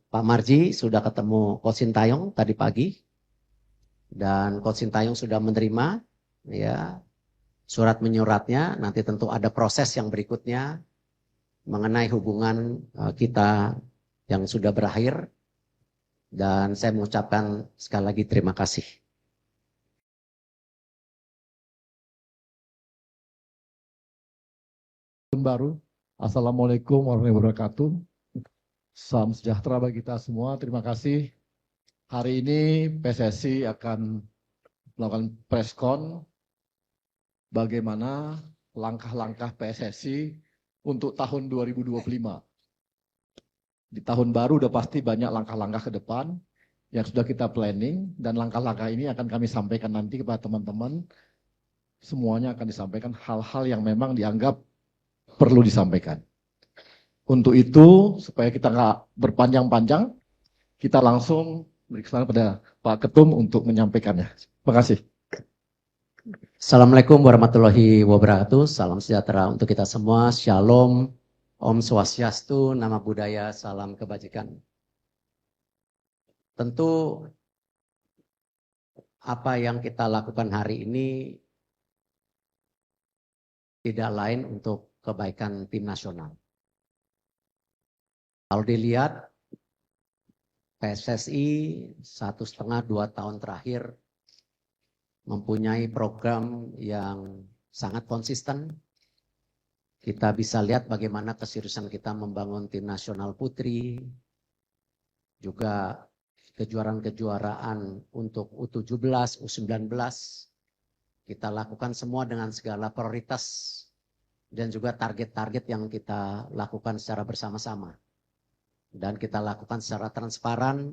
Pak Marji sudah ketemu Coach Sintayong tadi pagi dan Coach Sintayong sudah menerima ya surat menyuratnya. Nanti tentu ada proses yang berikutnya mengenai hubungan kita yang sudah berakhir, dan saya mengucapkan sekali lagi terima kasih. Baru, Assalamualaikum warahmatullahi wabarakatuh. Salam sejahtera bagi kita semua. Terima kasih. Hari ini PSSI akan melakukan preskon bagaimana langkah-langkah PSSI untuk tahun 2025. Di tahun baru udah pasti banyak langkah-langkah ke depan yang sudah kita planning, dan langkah-langkah ini akan kami sampaikan nanti kepada teman-teman. Semuanya akan disampaikan hal-hal yang memang dianggap perlu disampaikan. Untuk itu, supaya kita nggak berpanjang-panjang, kita langsung beri kesempatan pada Pak Ketum untuk menyampaikannya. Terima kasih. Assalamualaikum warahmatullahi wabarakatuh. Salam sejahtera untuk kita semua. Shalom, Om Swastiastu, Nama Budaya, salam kebajikan. Tentu apa yang kita lakukan hari ini tidak lain untuk kebaikan tim nasional. Kalau dilihat PSSI 1,5-2 tahun terakhir mempunyai program yang sangat konsisten. Kita bisa lihat bagaimana keseriusan kita membangun tim nasional putri, juga kejuaraan-kejuaraan untuk U17, U19. Kita lakukan semua dengan segala prioritas dan juga target-target yang kita lakukan secara bersama-sama. Dan kita lakukan secara transparan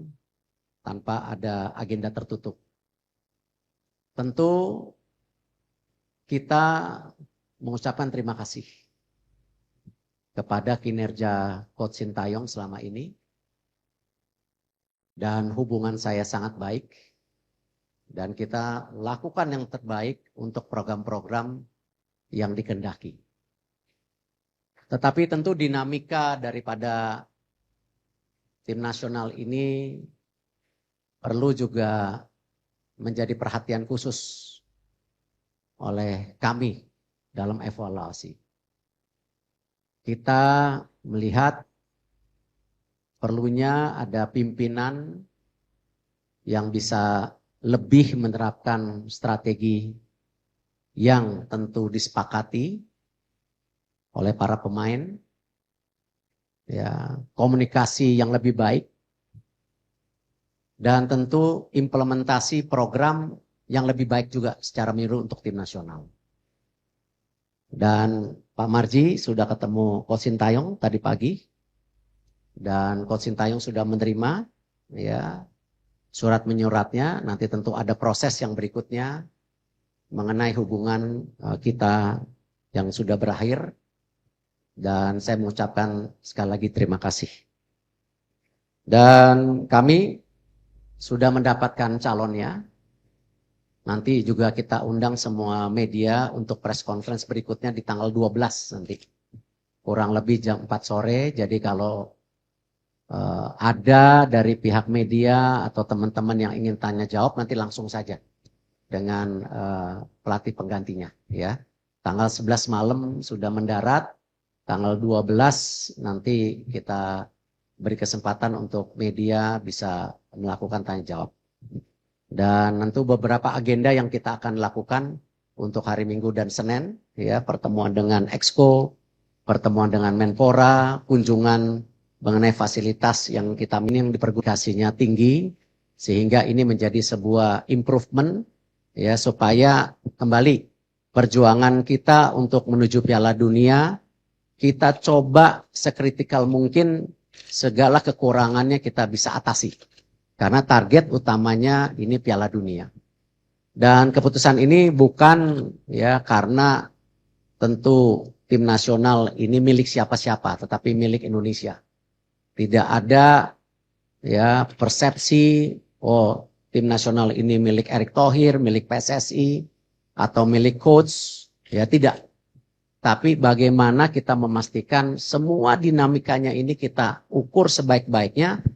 tanpa ada agenda tertutup. Tentu kita mengucapkan terima kasih kepada kinerja Coach Sintayong selama ini. Dan hubungan saya sangat baik. Dan kita lakukan yang terbaik untuk program-program yang dikehendaki. Tetapi tentu dinamika daripada tim nasional ini perlu juga menjadi perhatian khusus oleh kami dalam evaluasi. Kita melihat perlunya ada pimpinan yang bisa lebih menerapkan strategi yang tentu disepakati oleh para pemain. Ya, komunikasi yang lebih baik, dan tentu implementasi program yang lebih baik juga secara menyeluruh untuk tim nasional. Dan Pak Marji sudah ketemu Coach Sintayong tadi pagi, dan Coach Sintayong sudah menerima ya surat menyuratnya. Nanti tentu ada proses yang berikutnya mengenai hubungan kita yang sudah berakhir. Dan saya mengucapkan sekali lagi terima kasih. Dan kami sudah mendapatkan calonnya. Nanti juga kita undang semua media untuk press conference berikutnya di tanggal 12 nanti. Kurang lebih jam 4 sore. Jadi kalau ada dari pihak media atau teman-teman yang ingin tanya jawab, nanti langsung saja dengan pelatih penggantinya. Ya. Tanggal 11 malam sudah mendarat. Tanggal 12 nanti kita beri kesempatan untuk media bisa melakukan tanya jawab. Dan tentu beberapa agenda yang kita akan lakukan untuk hari Minggu dan Senin, ya, pertemuan dengan Exco, pertemuan dengan Menpora, kunjungan mengenai fasilitas yang kita yang dipergudasinya tinggi, sehingga ini menjadi sebuah improvement, ya, supaya kembali perjuangan kita untuk menuju Piala Dunia. Kita coba sekritikal mungkin segala kekurangannya kita bisa atasi. Karena target utamanya ini Piala Dunia. Dan keputusan ini bukan ya karena tentu tim nasional ini milik siapa-siapa, tetapi milik Indonesia. Tidak ada ya persepsi tim nasional ini milik Erick Thohir, milik PSSI atau milik coach, ya tidak. Tapi bagaimana kita memastikan semua dinamikanya ini kita ukur sebaik-baiknya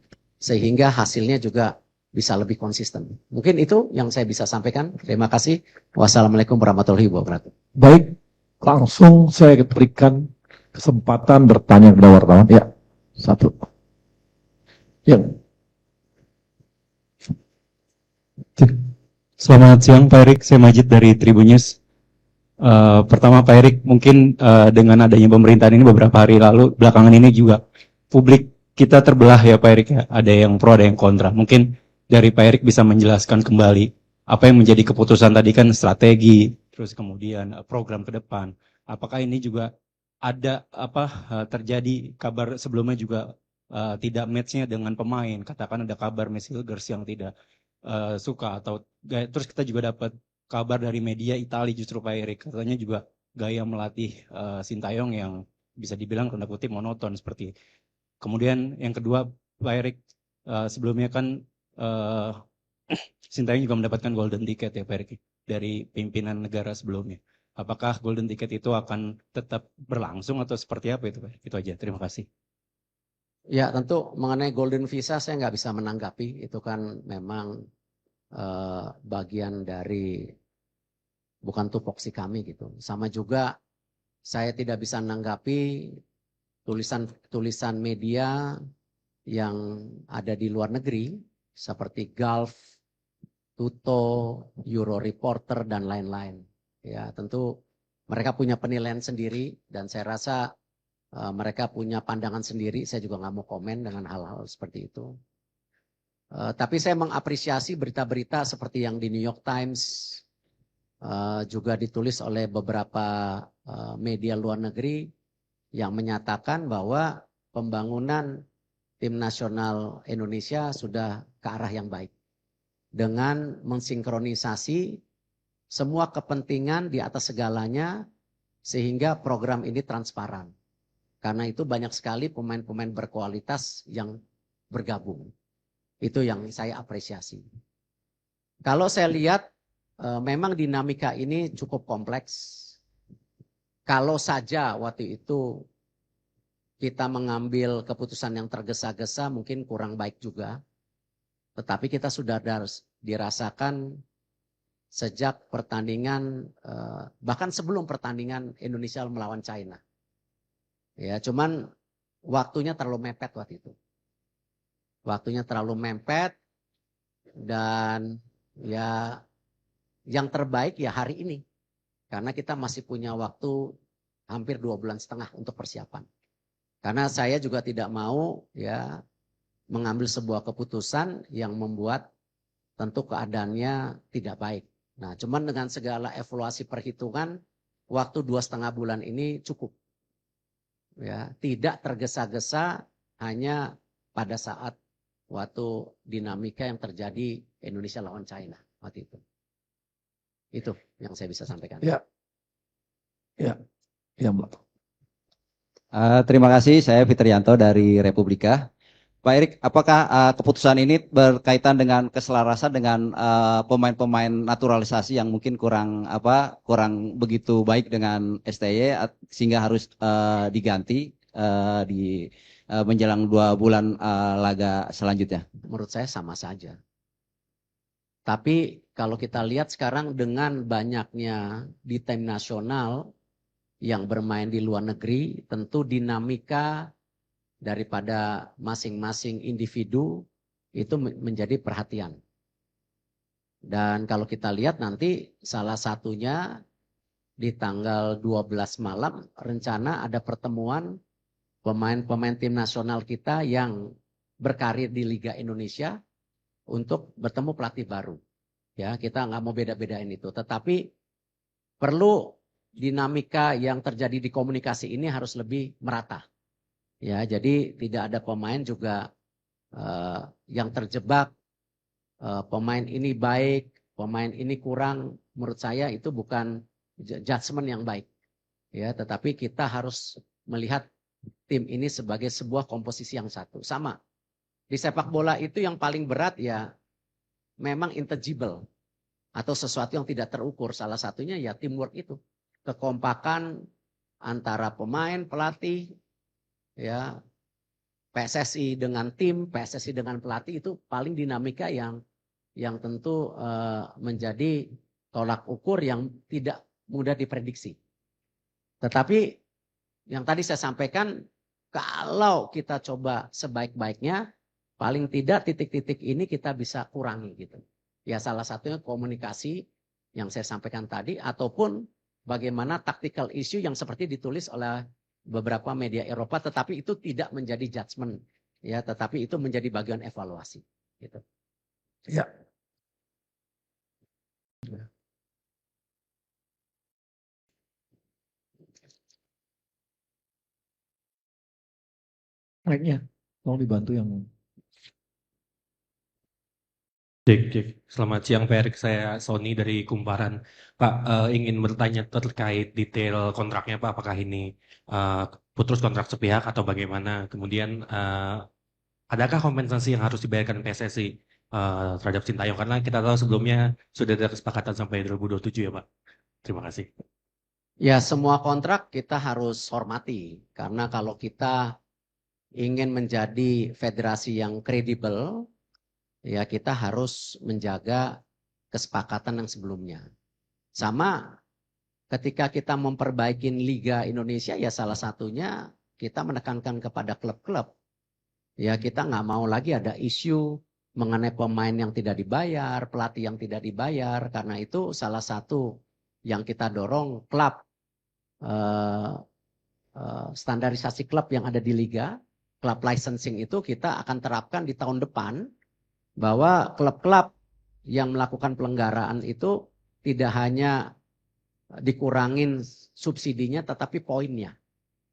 sehingga hasilnya juga bisa lebih konsisten. Mungkin itu yang saya bisa sampaikan. Terima kasih. Wassalamualaikum warahmatullahi wabarakatuh. Baik, langsung saya berikan kesempatan bertanya kepada wartawan. Ya, satu. Ya. Selamat siang Pak Erik, saya Majid dari Tribun News. Pertama Pak Erik, mungkin dengan adanya pemerintahan ini beberapa hari lalu, belakangan ini juga publik kita terbelah ya Pak Erik ya, ada yang pro, ada yang kontra. Mungkin dari Pak Erik bisa menjelaskan kembali apa yang menjadi keputusan tadi kan strategi, terus kemudian program ke depan. Apakah ini juga ada terjadi kabar sebelumnya juga tidak match-nya dengan pemain, katakan ada kabar Messi Hilgers yang tidak suka, atau terus kita juga dapat kabar dari media Italia justru Pak Erik katanya juga gaya melatih Sintayong yang bisa dibilang tanda kutip monoton seperti. Kemudian yang kedua Pak Erik, sebelumnya kan Sintayong juga mendapatkan golden ticket ya Pak Erik dari pimpinan negara sebelumnya. Apakah golden ticket itu akan tetap berlangsung atau seperti apa itu Pak Erik? Itu aja, terima kasih. Ya tentu mengenai golden visa saya nggak bisa menanggapi, itu kan memang bagian dari bukan tupoksi kami gitu. Sama juga saya tidak bisa menanggapi tulisan media yang ada di luar negeri seperti Gulf, Tuto, Euro Reporter dan lain-lain. Ya tentu mereka punya penilaian sendiri dan saya rasa mereka punya pandangan sendiri, saya juga nggak mau komen dengan hal-hal seperti itu. Tapi saya mengapresiasi berita-berita seperti yang di New York Times, juga ditulis oleh beberapa media luar negeri yang menyatakan bahwa pembangunan tim nasional Indonesia sudah ke arah yang baik. Dengan mensinkronisasi semua kepentingan di atas segalanya sehingga program ini transparan. Karena itu banyak sekali pemain-pemain berkualitas yang bergabung. Itu yang saya apresiasi. Kalau saya lihat memang dinamika ini cukup kompleks. Kalau saja waktu itu kita mengambil keputusan yang tergesa-gesa mungkin kurang baik juga. Tetapi kita sudah dirasakan sejak pertandingan, bahkan sebelum pertandingan Indonesia melawan China. Ya, cuman waktunya terlalu mepet waktu itu. Waktunya terlalu mepet dan ya yang terbaik ya hari ini. Karena kita masih punya waktu hampir 2,5 bulan untuk persiapan. Karena saya juga tidak mau ya mengambil sebuah keputusan yang membuat tentu keadaannya tidak baik. Nah, cuman dengan segala evaluasi perhitungan waktu 2,5 bulan ini cukup. Ya, tidak tergesa-gesa hanya pada saat waktu dinamika yang terjadi Indonesia lawan China waktu itu. Itu yang saya bisa sampaikan. Ya, ya, ya Mbak. Terima kasih, saya Fitrianto dari Republika. Pak Erik, apakah keputusan ini berkaitan dengan keselarasan dengan pemain-pemain naturalisasi yang mungkin kurang begitu baik dengan STY sehingga harus diganti di menjelang 2 bulan laga selanjutnya? Menurut saya sama saja. Tapi kalau kita lihat sekarang dengan banyaknya di tim nasional yang bermain di luar negeri, tentu dinamika daripada masing-masing individu itu menjadi perhatian. Dan kalau kita lihat nanti salah satunya di tanggal 12 malam rencana ada pertemuan pemain-pemain tim nasional kita yang berkarir di Liga Indonesia untuk bertemu pelatih baru. Ya, kita nggak mau beda-bedain itu, tetapi perlu dinamika yang terjadi di komunikasi ini harus lebih merata. Ya, jadi tidak ada pemain juga yang terjebak pemain ini baik, pemain ini kurang. Menurut saya itu bukan judgement yang baik. Ya, tetapi kita harus melihat tim ini sebagai sebuah komposisi yang satu. Sama. Di sepak bola itu yang paling berat ya memang intangible atau sesuatu yang tidak terukur. Salah satunya ya teamwork itu. Kekompakan antara pemain, pelatih, ya PSSI dengan tim, PSSI dengan pelatih itu paling dinamika yang tentu menjadi tolak ukur yang tidak mudah diprediksi. Tetapi yang tadi saya sampaikan, kalau kita coba sebaik-baiknya, paling tidak titik-titik ini kita bisa kurangi gitu. Ya salah satunya komunikasi yang saya sampaikan tadi, ataupun bagaimana tactical issue yang seperti ditulis oleh beberapa media Eropa, tetapi itu tidak menjadi judgement, ya, tetapi itu menjadi bagian evaluasi. Gitu. Ya. Mic-nya, tolong dibantu yang Cek. Selamat siang Pak Erik, saya Sony dari Kumparan. Pak, ingin bertanya terkait detail kontraknya Pak, apakah ini putus kontrak sepihak atau bagaimana? Kemudian adakah kompensasi yang harus dibayarkan PSSI terhadap Sintayong? Karena kita tahu sebelumnya sudah ada kesepakatan sampai 2027 ya Pak. Terima kasih. Ya, semua kontrak kita harus hormati, karena kalau kita ingin menjadi federasi yang kredibel, ya kita harus menjaga kesepakatan yang sebelumnya. Sama ketika kita memperbaiki Liga Indonesia, ya salah satunya kita menekankan kepada klub-klub. Ya kita nggak mau lagi ada isu mengenai pemain yang tidak dibayar, pelatih yang tidak dibayar. Karena itu salah satu yang kita dorong klub, standarisasi klub yang ada di Liga, klub licensing itu kita akan terapkan di tahun depan, bahwa klub-klub yang melakukan pelanggaran itu tidak hanya dikurangin subsidinya tetapi poinnya.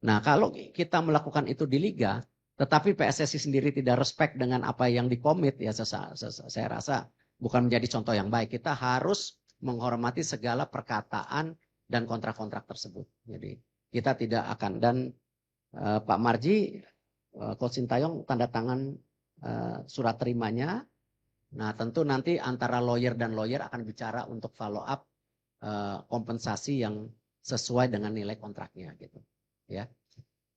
Nah, kalau kita melakukan itu di liga, tetapi PSSI sendiri tidak respect dengan apa yang dikomit, ya saya rasa bukan menjadi contoh yang baik. Kita harus menghormati segala perkataan dan kontrak-kontrak tersebut. Jadi kita tidak akan, dan Pak Marji, Coach Sintayong tanda tangan surat terimanya. Nah tentu nanti antara lawyer dan lawyer akan bicara untuk follow up kompensasi yang sesuai dengan nilai kontraknya gitu. Ya.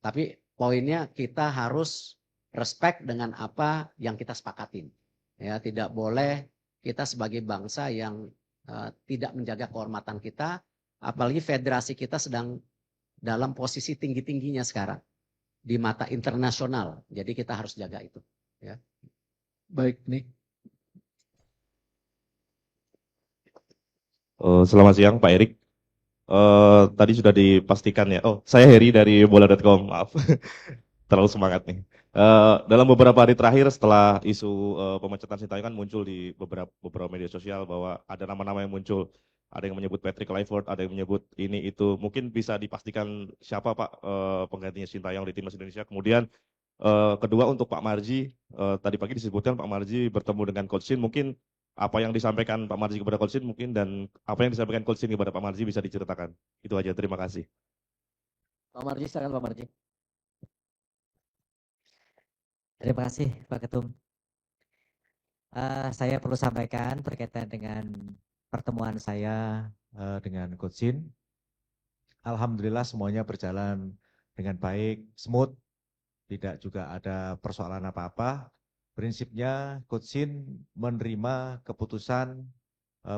Tapi poinnya kita harus respect dengan apa yang kita sepakatin. Ya, tidak boleh kita sebagai bangsa yang tidak menjaga kehormatan kita, apalagi federasi kita sedang dalam posisi tinggi-tingginya sekarang di mata internasional. Jadi kita harus jaga itu. Ya. baik nih. Selamat siang Pak Erik. Tadi sudah dipastikan ya. Oh, saya Heri dari bola.com. Maaf, terlalu semangat nih. Dalam beberapa hari terakhir setelah isu pemecatan Sintayong kan muncul di beberapa media sosial bahwa ada nama-nama yang muncul. Ada yang menyebut Patrick Kluivert, ada yang menyebut ini itu. Mungkin bisa dipastikan siapa Pak penggantinya Sintayong di timnas Indonesia. Kemudian kedua untuk Pak Marji, tadi pagi disebutkan Pak Marji bertemu dengan Coach Shin. Mungkin apa yang disampaikan Pak Marji kepada Coach Shin mungkin, dan apa yang disampaikan Coach Shin kepada Pak Marji bisa diceritakan. Itu aja, terima kasih. Pak Marji, silakan Pak Marji. Terima kasih Pak Ketum. Saya perlu sampaikan berkaitan dengan pertemuan saya dengan Coach Shin. Alhamdulillah semuanya berjalan dengan baik, smooth, tidak juga ada persoalan apa-apa. Prinsipnya Coach Shin menerima keputusan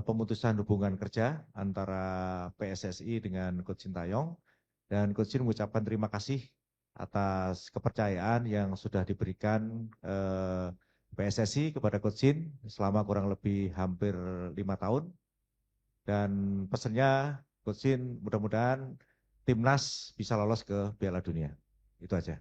pemutusan hubungan kerja antara PSSI dengan Coach Sintayong, dan Coach Shin mengucapkan terima kasih atas kepercayaan yang sudah diberikan PSSI kepada Coach Shin selama kurang lebih hampir 5 tahun. Dan pesannya Coach Shin mudah-mudahan timnas bisa lolos ke Piala Dunia. Itu aja.